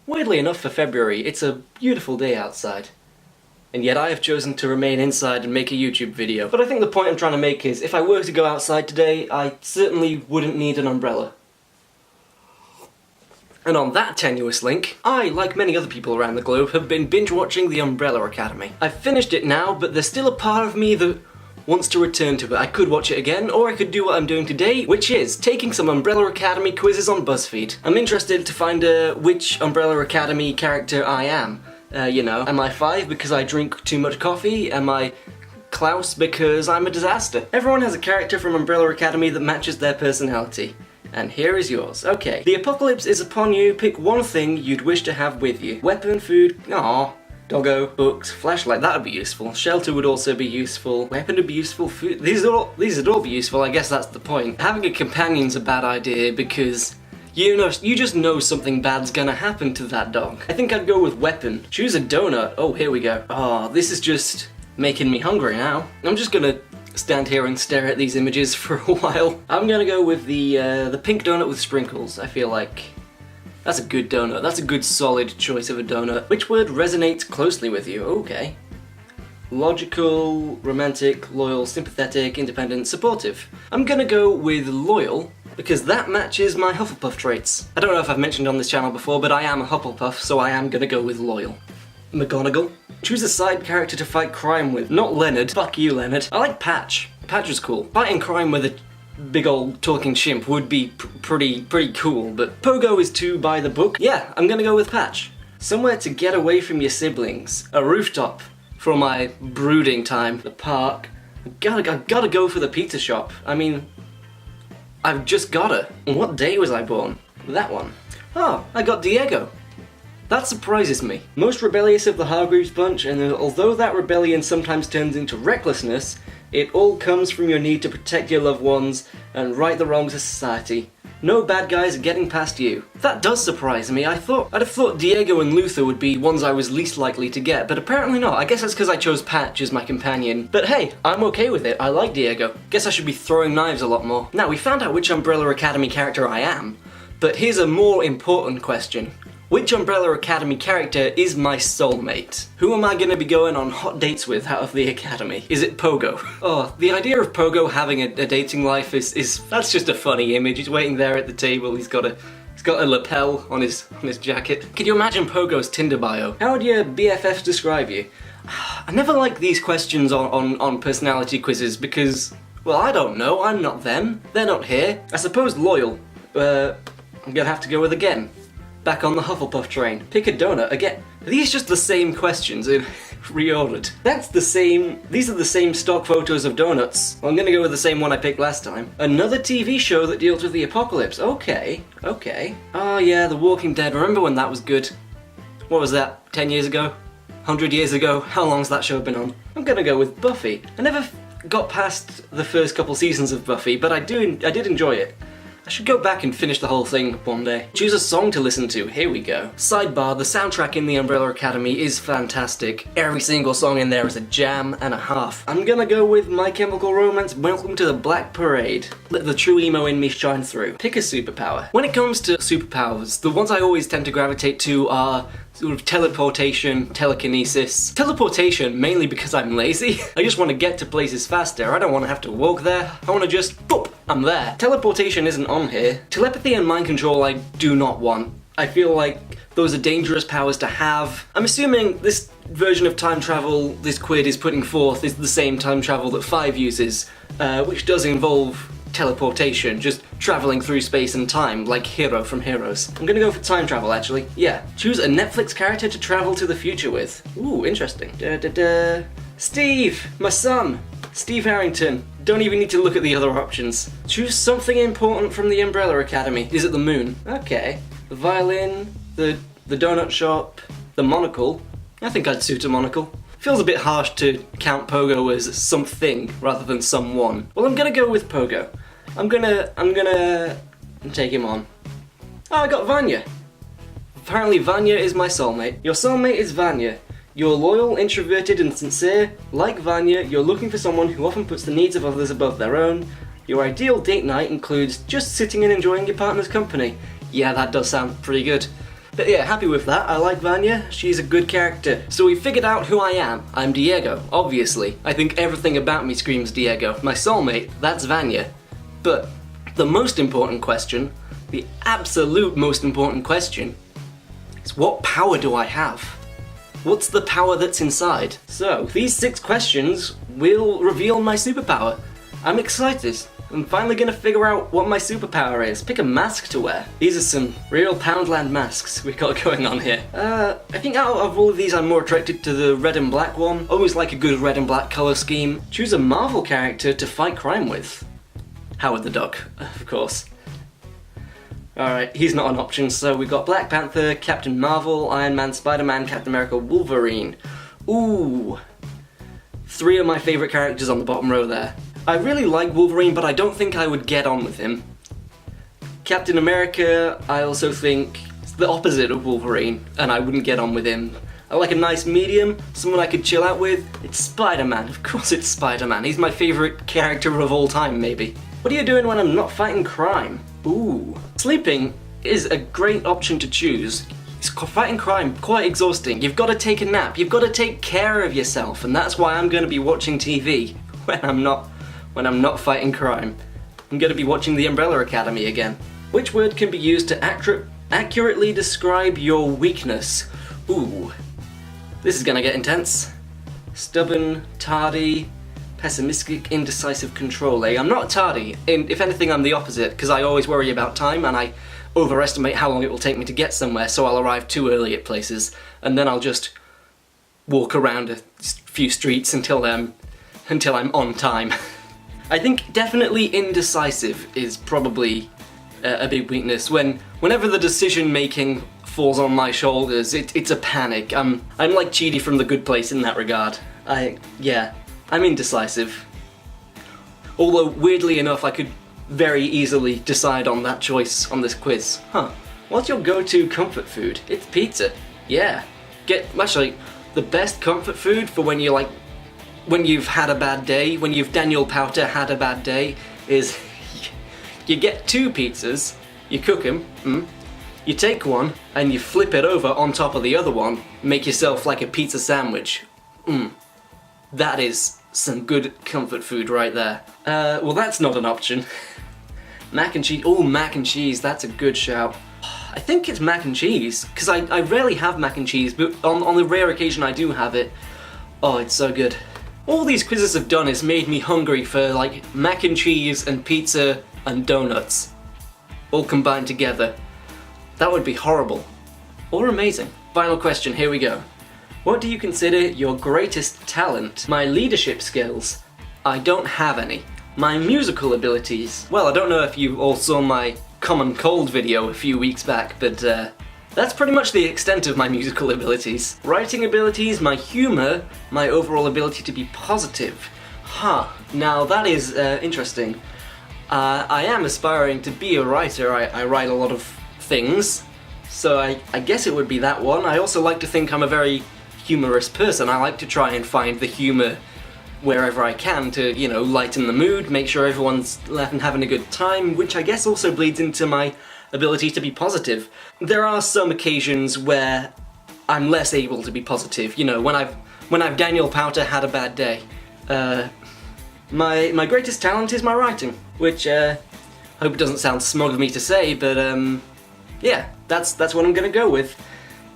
Weirdly enough for February, it's a beautiful day outside. And yet I have chosen to remain inside and make a YouTube video. But I think the point I'm trying to make is, if I were to go outside today, I certainly wouldn't need an umbrella. And on that tenuous link, I, like many other people around the globe, have been binge-watching The Umbrella Academy. I've finished it now, but there's still a part of me that wants to return to it. I could watch it again, or I could do what I'm doing today, which is taking some Umbrella Academy quizzes on BuzzFeed. I'm interested to find which Umbrella Academy character I am. You know, am I 5 because I drink too much coffee? Am I Klaus because I'm a disaster? Everyone has a character from Umbrella Academy that matches their personality. And here is yours. Okay. The apocalypse is upon you. Pick one thing you'd wish to have with you. Weapon, food, aww, doggo, books, flashlight, that would be useful. Shelter would also be useful. Weapon would be useful. Food, these would all be useful. I guess that's the point. Having a companion's a bad idea because you just know something bad's gonna happen to that dog. I think I'd go with weapon. Choose a donut. Oh, here we go. Oh, this is just making me hungry now. I'm just gonna stand here and stare at these images for a while. I'm gonna go with the pink donut with sprinkles. I feel like that's a good donut. That's a good solid choice of a donut. Which word resonates closely with you? Okay. Logical, romantic, loyal, sympathetic, independent, supportive. I'm gonna go with loyal because that matches my Hufflepuff traits. I don't know if I've mentioned on this channel before, but I am a Hufflepuff, so I am gonna go with loyal. McGonagall. Choose a side character to fight crime with. Not Leonard. Fuck you, Leonard. I like Patch. Patch is cool. Fighting crime with a big old talking chimp would be pretty cool, but Pogo is too by the book. Yeah, I'm gonna go with Patch. Somewhere to get away from your siblings. A rooftop for my brooding time. The park. I gotta go for the pizza shop. I mean, I've just gotta. What day was I born? That one. Oh, I got Diego. That surprises me. Most rebellious of the Hargreaves bunch, and although that rebellion sometimes turns into recklessness, it all comes from your need to protect your loved ones and right the wrongs of society. No bad guys are getting past you. That does surprise me. I'd have thought Diego and Luther would be ones I was least likely to get, but apparently not. I guess that's because I chose Patch as my companion. But hey, I'm okay with it. I like Diego. Guess I should be throwing knives a lot more. Now, we found out which Umbrella Academy character I am, but here's a more important question. Which Umbrella Academy character is my soulmate? Who am I gonna be going on hot dates with out of the Academy? Is it Pogo? Oh, the idea of Pogo having a dating life that's just a funny image. He's waiting there at the table, he's got a lapel on his jacket. Can you imagine Pogo's Tinder bio? How would your BFFs describe you? I never like these questions on personality quizzes because, well, I don't know, I'm not them. They're not here. I suppose loyal. I'm gonna have to go with again. Back on the Hufflepuff train. Pick a donut again. Are these just the same questions in reordered? These are the same stock photos of donuts. Well, I'm gonna go with the same one I picked last time. Another TV show that deals with the apocalypse. Okay. Oh yeah, The Walking Dead. Remember when that was good? What was that, 10 years ago? 100 years ago? How long's that show been on? I'm gonna go with Buffy. I never got past the first couple seasons of Buffy, but I did enjoy it. I should go back and finish the whole thing one day. Choose a song to listen to. Here we go. Sidebar, the soundtrack in The Umbrella Academy is fantastic. Every single song in there is a jam and a half. I'm gonna go with My Chemical Romance, Welcome to the Black Parade. Let the true emo in me shine through. Pick a superpower. When it comes to superpowers, the ones I always tend to gravitate to are sort of teleportation, telekinesis. Teleportation, mainly because I'm lazy. I just want to get to places faster. I don't want to have to walk there. I want to just, boop, I'm there. Teleportation isn't on here. Telepathy and mind control I do not want. I feel like those are dangerous powers to have. I'm assuming this version of time travel this quid is putting forth is the same time travel that 5 uses, which does involve teleportation, just traveling through space and time, like Hero from Heroes. I'm gonna go for time travel, actually. Yeah. Choose a Netflix character to travel to the future with. Ooh, interesting. Steve! My son! Steve Harrington. Don't even need to look at the other options. Choose something important from the Umbrella Academy. Is it the moon? Okay. The violin, the donut shop, the monocle. I think I'd suit a monocle. Feels a bit harsh to count Pogo as something rather than someone. Well, I'm gonna go with Pogo. I'm gonna take him on. Oh, I got Vanya. Apparently Vanya is my soulmate. Your soulmate is Vanya. You're loyal, introverted, and sincere. Like Vanya, you're looking for someone who often puts the needs of others above their own. Your ideal date night includes just sitting and enjoying your partner's company. Yeah, that does sound pretty good. But yeah, happy with that. I like Vanya. She's a good character. So we figured out who I am. I'm Diego, obviously. I think everything about me screams Diego. My soulmate, that's Vanya. But the most important question, the absolute most important question, is what power do I have? What's the power that's inside? So, these 6 questions will reveal my superpower. I'm excited. I'm finally gonna figure out what my superpower is. Pick a mask to wear. These are some real Poundland masks we got going on here. I think out of all of these I'm more attracted to the red and black one. Always like a good red and black colour scheme. Choose a Marvel character to fight crime with. Howard the Duck, of course. Alright, he's not an option, so we've got Black Panther, Captain Marvel, Iron Man, Spider-Man, Captain America, Wolverine. Ooh. 3 of my favourite characters on the bottom row there. I really like Wolverine, but I don't think I would get on with him. Captain America, I also think it's the opposite of Wolverine, and I wouldn't get on with him. I like a nice medium, someone I could chill out with. It's Spider-Man, of course it's Spider-Man. He's my favourite character of all time, maybe. What are you doing when I'm not fighting crime? Ooh. Sleeping is a great option to choose. Fighting crime, quite exhausting. You've got to take a nap, you've got to take care of yourself, and that's why I'm going to be watching TV when I'm not fighting crime. I'm going to be watching The Umbrella Academy again. Which word can be used to accurately describe your weakness? Ooh. This is going to get intense. Stubborn, tardy, pessimistic, indecisive, controlling. I'm not tardy. If anything, I'm the opposite, because I always worry about time and I overestimate how long it will take me to get somewhere, so I'll arrive too early at places, and then I'll just walk around a few streets until I'm on time. I think definitely indecisive is probably a big weakness. Whenever the decision making falls on my shoulders, it's a panic. I'm like Chidi from The Good Place in that regard. I'm indecisive. Although, weirdly enough, I could very easily decide on that choice on this quiz. Huh. What's your go-to comfort food? It's pizza. Yeah. Actually, the best comfort food for when you've had a bad day, when you've Daniel Powter had a bad day, is you get 2 pizzas, you cook them, you take one, and you flip it over on top of the other one, make yourself like a pizza sandwich. That is some good comfort food right there. Well, that's not an option. Mac and cheese. Oh, mac and cheese, that's a good shout. I think it's mac and cheese, because I rarely have mac and cheese, but on the rare occasion I do have it, oh, it's so good. All these quizzes have done is made me hungry for, like, mac and cheese and pizza and donuts. All combined together. That would be horrible. Or amazing. Final question, here we go. What do you consider your greatest talent? My leadership skills? I don't have any. My musical abilities? Well, I don't know if you all saw my Common Cold video a few weeks back, but that's pretty much the extent of my musical abilities. Writing abilities, my humour, my overall ability to be positive. Now that is interesting. I am aspiring to be a writer. I write a lot of things, so I guess it would be that one. I also like to think I'm a very humorous person. I like to try and find the humour wherever I can to, you know, lighten the mood, make sure everyone's laughing, having a good time, which I guess also bleeds into my ability to be positive. There are some occasions where I'm less able to be positive, you know, when I've Daniel Powter had a bad day. My greatest talent is my writing, which I hope it doesn't sound smug of me to say, but yeah, that's what I'm gonna go with.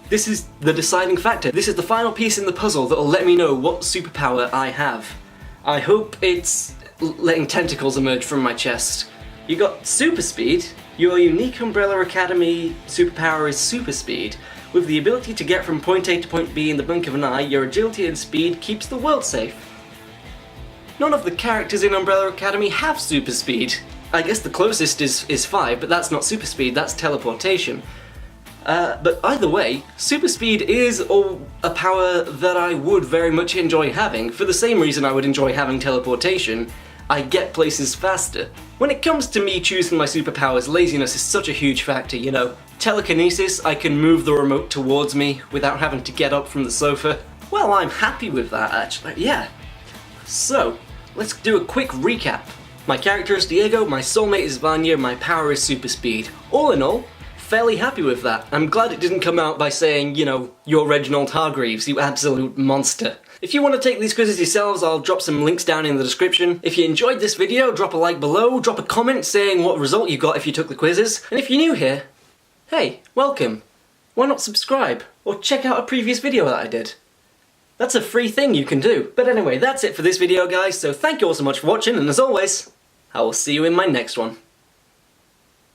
This is the deciding factor. This is the final piece in the puzzle that'll let me know what superpower I have. I hope it's letting tentacles emerge from my chest. You got super speed. Your unique Umbrella Academy superpower is super speed. With the ability to get from point A to point B in the blink of an eye, your agility and speed keeps the world safe. None of the characters in Umbrella Academy have super speed. I guess the closest is 5, but that's not super speed, that's teleportation. But either way, super speed is a power that I would very much enjoy having. For the same reason I would enjoy having teleportation, I get places faster. When it comes to me choosing my superpowers, laziness is such a huge factor, you know. Telekinesis, I can move the remote towards me without having to get up from the sofa. Well, I'm happy with that, actually, yeah. So, let's do a quick recap. My character is Diego, my soulmate is Vanya, my power is super speed. All in all, fairly happy with that. I'm glad it didn't come out by saying, you know, you're Reginald Hargreaves, you absolute monster. If you want to take these quizzes yourselves, I'll drop some links down in the description. If you enjoyed this video, drop a like below, drop a comment saying what result you got if you took the quizzes. And if you're new here, hey, welcome. Why not subscribe? Or check out a previous video that I did. That's a free thing you can do. But anyway, that's it for this video, guys, so thank you all so much for watching, and as always, I will see you in my next one.